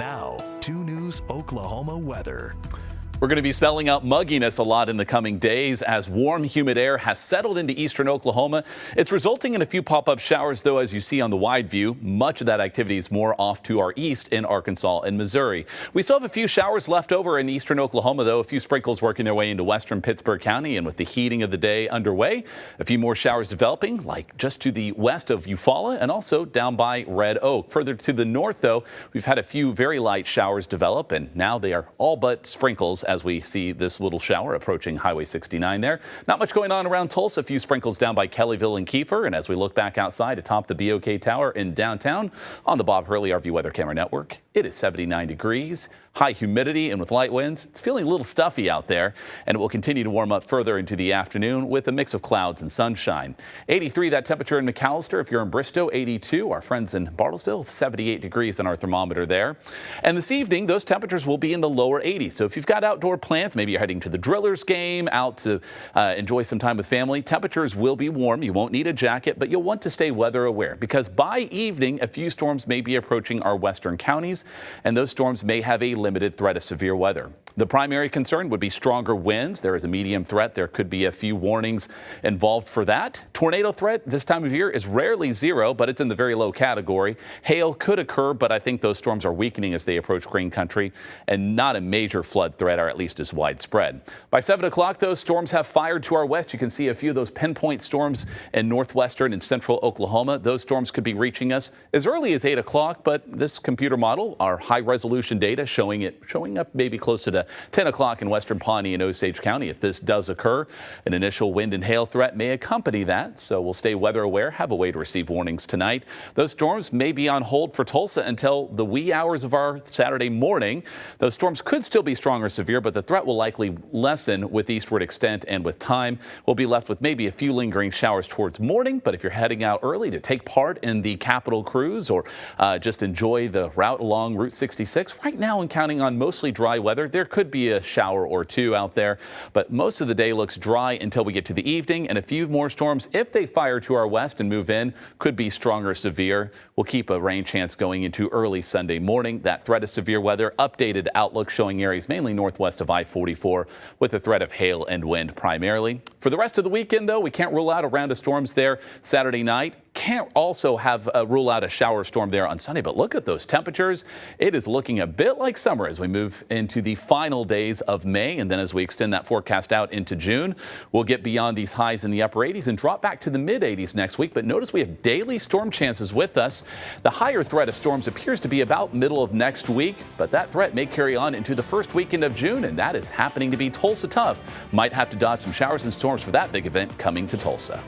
Now, 2 News Oklahoma weather. We're going to be spelling out mugginess a lot in the coming days as warm, humid air has settled into eastern Oklahoma. It's resulting in a few pop-up showers, though, as you see on the wide view. Much of that activity is more off to our east in Arkansas and Missouri. We still have a few showers left over in eastern Oklahoma, though. A few sprinkles working their way into western Pittsburg County, and with the heating of the day underway, a few more showers developing, like just to the west of Eufaula and also down by Red Oak. Further to the north, though, we've had a few very light showers develop, and now they are all but sprinkles as we see this little shower approaching Highway 69 there. Not much going on around Tulsa. A few sprinkles down by Kellyville and Kiefer. And as we look back outside atop the BOK Tower in downtown on the Bob Hurley RV Weather Camera Network, it is 79 degrees, high humidity, and with light winds, it's feeling a little stuffy out there, and it will continue to warm up further into the afternoon with a mix of clouds and sunshine. 83, that temperature in McAllister. If you're in Bristow, 82. Our friends in Bartlesville, 78 degrees on our thermometer there. And this evening, those temperatures will be in the lower 80s. So if you've got outdoor plans, maybe you're heading to the Drillers game, out to enjoy some time with family, temperatures will be warm. You won't need a jacket, but you'll want to stay weather aware because by evening, a few storms may be approaching our western counties, and those storms may have a limited threat of severe weather. The primary concern would be stronger winds. There is a medium threat. There could be a few warnings involved for that. Tornado threat this time of year is rarely zero, but it's in the very low category. Hail could occur, but I think those storms are weakening as they approach Green Country, and not a major flood threat, or at least as widespread. By 7 o'clock, those storms have fired to our west. You can see a few of those pinpoint storms in northwestern and central Oklahoma. Those storms could be reaching us as early as 8 o'clock, but this computer model, our high-resolution data showing up maybe close to 10 o'clock in western Pawnee and Osage County. If this does occur, an initial wind and hail threat may accompany that, so we'll stay weather aware, have a way to receive warnings tonight. Those storms may be on hold for Tulsa until the wee hours of our Saturday morning. Those storms could still be strong or severe, but the threat will likely lessen with eastward extent, and with time, we'll be left with maybe a few lingering showers towards morning. But if you're heading out early to take part in the Capitol Cruise or just enjoy the route along Route 66, right now and counting on mostly dry weather, there could be a shower or two out there, but most of the day looks dry until we get to the evening, and a few more storms, if they fire to our west and move in, could be strong or severe. We'll keep a rain chance going into early Sunday morning. That threat of severe weather, updated outlook showing areas mainly northwest of I-44 with a threat of hail and wind primarily. For the rest of the weekend, though, we can't rule out a round of storms there Saturday night. Can't also rule out a shower storm there on Sunday, but look at those temperatures. It is looking a bit like summer as we move into the final days of May, and then as we extend that forecast out into June, we'll get beyond these highs in the upper 80s and drop back to the mid 80s next week. But notice we have daily storm chances with us. The higher threat of storms appears to be about middle of next week, but that threat may carry on into the first weekend of June, and that is happening to be Tulsa tough. Might have to dodge some showers and storms for that big event coming to Tulsa.